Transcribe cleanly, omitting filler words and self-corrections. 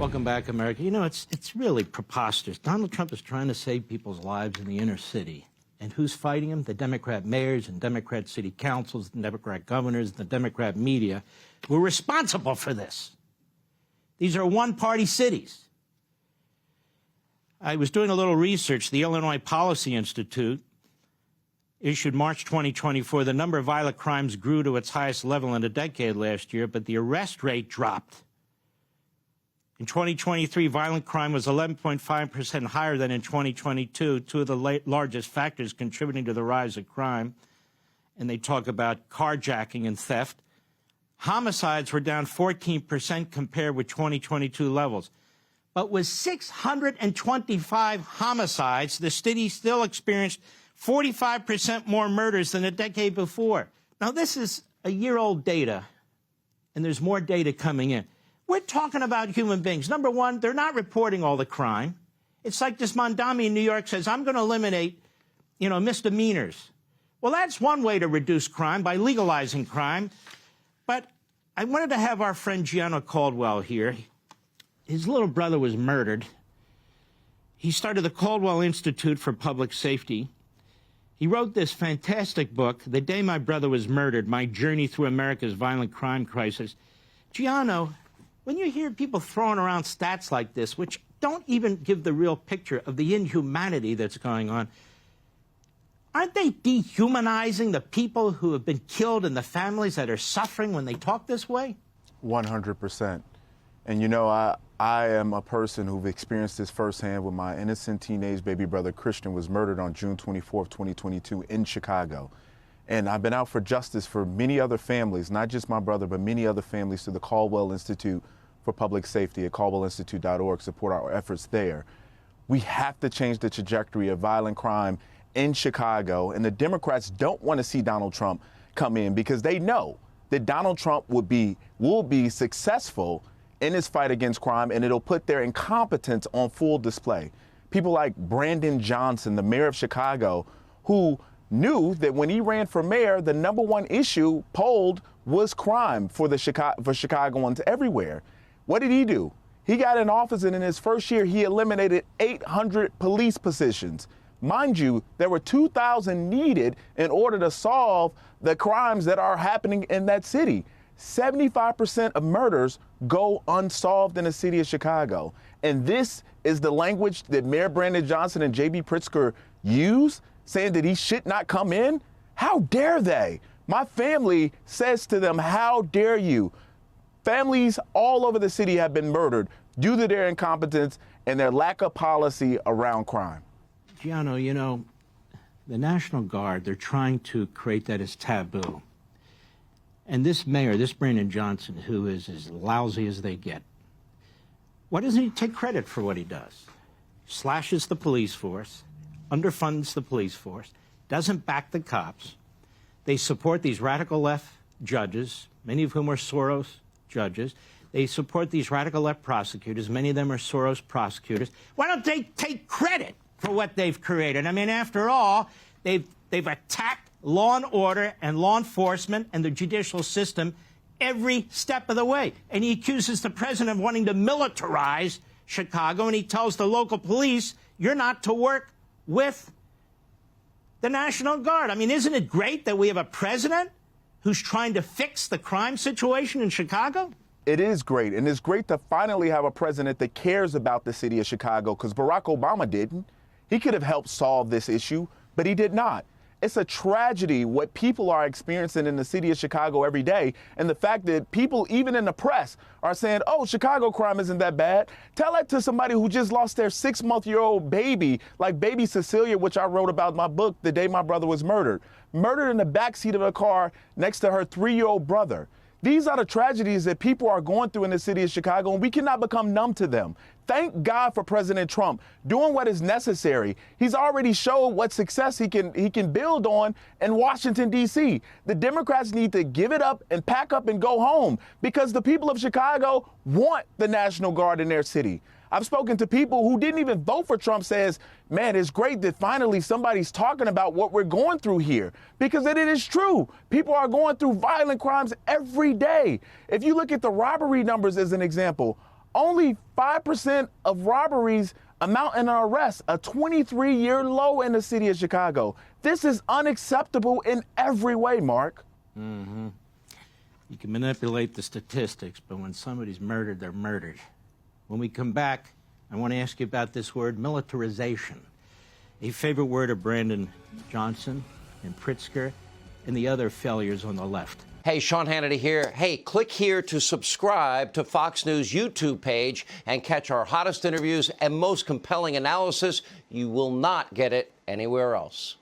Welcome back, America. You know, it's really preposterous. Donald Trump is trying to save people's lives in the inner city. And who's fighting him? The Democrat mayors and Democrat city councils, the Democrat governors, the Democrat media, who are responsible for this. These are one-party cities. I was doing a little research. The Illinois Policy Institute issued March 2024. The number of violent crimes grew to its highest level in a decade last year, but the arrest rate dropped. In 2023, violent crime was 11.5% higher than in 2022, two of the largest factors contributing to the rise of crime. And they talk about carjacking and theft. Homicides were down 14% compared with 2022 levels. But with 625 homicides, the city still experienced 45% more murders than a decade before. Now, this is a year-old data, and there's more data coming in. We're talking about human beings. Number one, they're not reporting all the crime. It's like this Mondami in New York says, I'm going to eliminate, misdemeanors. Well, that's one way to reduce crime, by legalizing crime. But I wanted to have our friend Gianno Caldwell here. His little brother was murdered. He started the Caldwell Institute for Public Safety. He wrote this fantastic book, The Day My Brother Was Murdered, My Journey Through America's Violent Crime Crisis. Gianno, when you hear people throwing around stats like this, which don't even give the real picture of the inhumanity that's going on, aren't they dehumanizing the people who have been killed and the families that are suffering when they talk this way? 100%. And I am a person who've experienced this firsthand when my innocent teenage baby brother Christian was murdered on June 24th, 2022 in Chicago. And I've been out for justice for many other families, not just my brother, but many other families, through the Caldwell Institute for Public Safety at caldwellinstitute.org. Support our efforts there. We have to change the trajectory of violent crime in Chicago. And the Democrats don't want to see Donald Trump come in because they know that Donald Trump will be successful in his fight against crime, and it'll put their incompetence on full display. People like Brandon Johnson, the mayor of Chicago, who knew that when he ran for mayor, the #1 issue polled was crime for Chicagoans everywhere. What did he do? He got in office, and in his first year, he eliminated 800 police positions. Mind you, there were 2,000 needed in order to solve the crimes that are happening in that city. 75% of murders go unsolved in the city of Chicago. And this is the language that Mayor Brandon Johnson and J.B. Pritzker use, saying that he should not come in? How dare they? My family says to them, how dare you? Families all over the city have been murdered due to their incompetence and their lack of policy around crime. Gianno, the National Guard, they're trying to create that as taboo. And this mayor, this Brandon Johnson, who is as lousy as they get, why doesn't he take credit for what he does? Slashes the police force, underfunds the police force, doesn't back the cops. They support these radical left judges, many of whom are Soros judges. They support these radical left prosecutors. Many of them are Soros prosecutors. Why don't they take credit for what they've created? I mean, after all, they've attacked law and order and law enforcement and the judicial system every step of the way. And he accuses the president of wanting to militarize Chicago, and he tells the local police, you're not to work with the National Guard. I mean, isn't it great that we have a president who's trying to fix the crime situation in Chicago? It is great, and it's great to finally have a president that cares about the city of Chicago, because Barack Obama didn't. He could have helped solve this issue, but he did not. It's a tragedy what people are experiencing in the city of Chicago every day. And the fact that people, even in the press, are saying, oh, Chicago crime isn't that bad. Tell that to somebody who just lost their 6-month-old baby, like baby Cecilia, which I wrote about in my book, The Day My Brother Was Murdered. Murdered in the backseat of a car next to her 3-year-old brother. These are the tragedies that people are going through in the city of Chicago, and we cannot become numb to them. Thank God for President Trump doing what is necessary. He's already showed what success he can build on in Washington, D.C. The Democrats need to give it up and pack up and go home, because the people of Chicago want the National Guard in their city. I've spoken to people who didn't even vote for Trump, says, man, it's great that finally somebody's talking about what we're going through here, because it is true. People are going through violent crimes every day. If you look at the robbery numbers as an example, Only 5% of robberies amount in an arrest, a 23-year low in the city of Chicago. This is unacceptable in every way, Mark. Mm-hmm. You can manipulate the statistics, but when somebody's murdered, they're murdered. When we come back, I want to ask you about this word, militarization, a favorite word of Brandon Johnson and Pritzker and the other failures on the left. Hey, Sean Hannity here. Hey, click here to subscribe to Fox News YouTube page and catch our hottest interviews and most compelling analysis. You will not get it anywhere else.